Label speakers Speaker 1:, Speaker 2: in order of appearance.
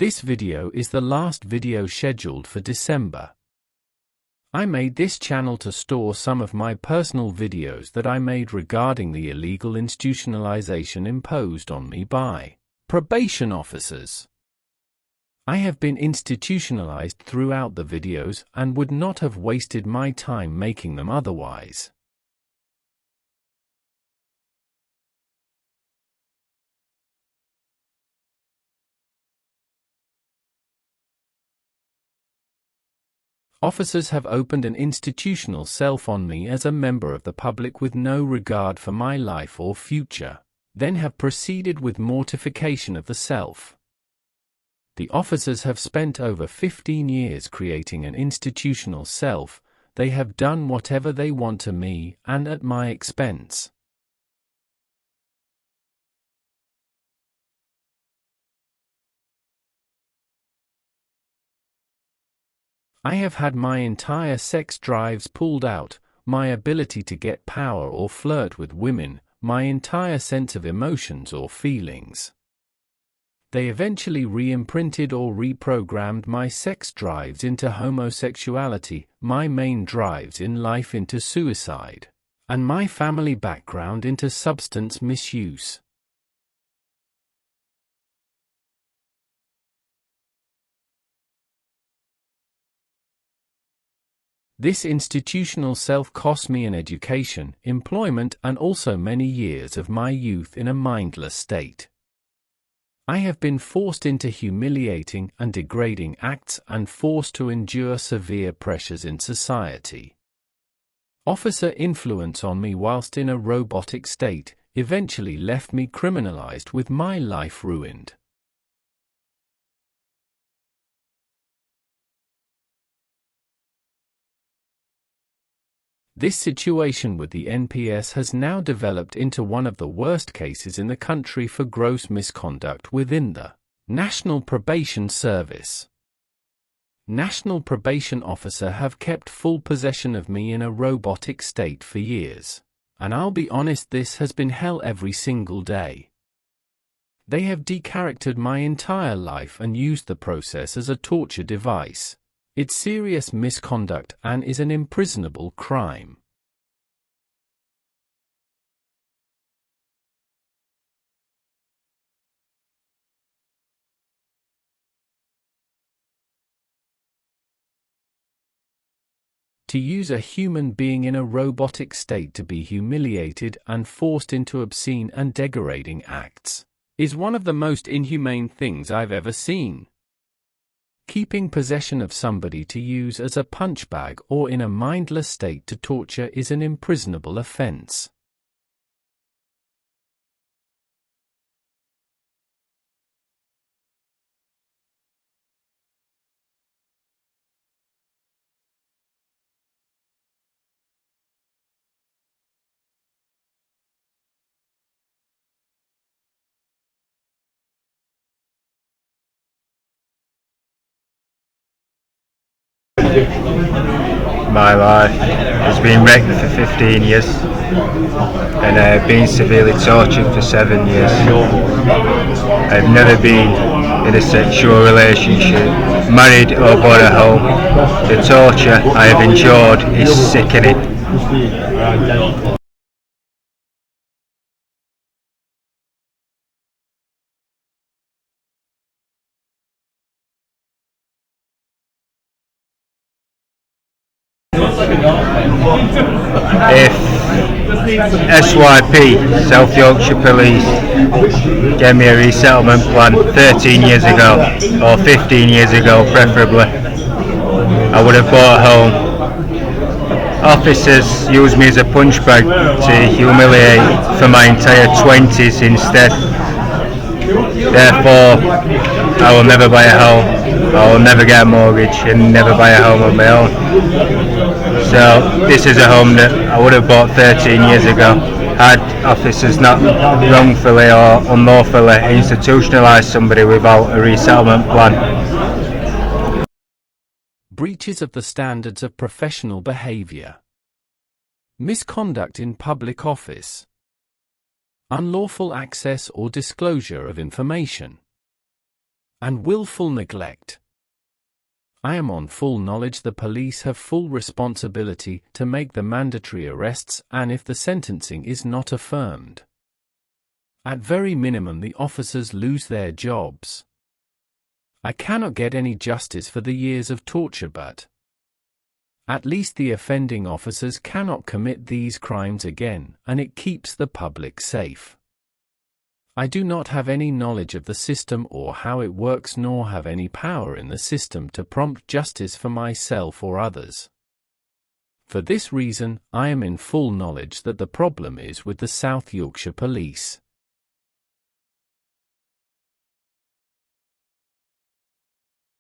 Speaker 1: This video is the last video scheduled for December. I made this channel to store some of my personal videos that I made regarding the illegal institutionalization imposed on me by probation officers. I have been institutionalized throughout the videos and would not have wasted my time making them otherwise. Officers have opened an institutional self on me as a member of the public with no regard for my life or future, then have proceeded with mortification of the self. The officers have spent over 15 years creating an institutional self. They have done whatever they want to me and at my expense. I have had my entire sex drives pulled out, my ability to get power or flirt with women, my entire sense of emotions or feelings. They eventually re-imprinted or reprogrammed my sex drives into homosexuality, my main drives in life into suicide, and my family background into substance misuse. This institutional self cost me an education, employment, and also many years of my youth in a mindless state. I have been forced into humiliating and degrading acts and forced to endure severe pressures in society. Officer influence on me whilst in a robotic state eventually left me criminalized with my life ruined. This situation with the NPS has now developed into one of the worst cases in the country for gross misconduct within the National Probation Service. National Probation Officer have kept full possession of me in a robotic state for years, and I'll be honest, this has been hell every single day. They have decharactered my entire life and used the process as a torture device. It's serious misconduct and is an imprisonable crime. To use a human being in a robotic state to be humiliated and forced into obscene and degrading acts is one of the most inhumane things I've ever seen. Keeping possession of somebody to use as a punchbag or in a mindless state to torture is an imprisonable offense.
Speaker 2: My life has been wrecked for 15 years and been severely tortured for 7 years. I've never been in a sexual relationship, married or bought a home. The torture I have endured is sickening. If SYP, South Yorkshire Police, gave me a resettlement plan 13 years ago, or 15 years ago preferably, I would have bought a home. Officers used me as a punchbag to humiliate for my entire 20s instead. Therefore, I will never buy a home. I will never get a mortgage and never buy a home of my own. So this is a home that I would have bought 13 years ago had officers not wrongfully or unlawfully institutionalised somebody without a resettlement plan.
Speaker 1: Breaches of the standards of professional behaviour. Misconduct in public office. Unlawful access or disclosure of information. and willful neglect. I am on full knowledge the police have full responsibility to make the mandatory arrests and if the sentencing is not affirmed. At very minimum the officers lose their jobs. I cannot get any justice for the years of torture, but at least the offending officers cannot commit these crimes again, and it keeps the public safe. I do not have any knowledge of the system or how it works, nor have any power in the system to prompt justice for myself or others. For this reason, I am in full knowledge that the problem is with the South Yorkshire Police.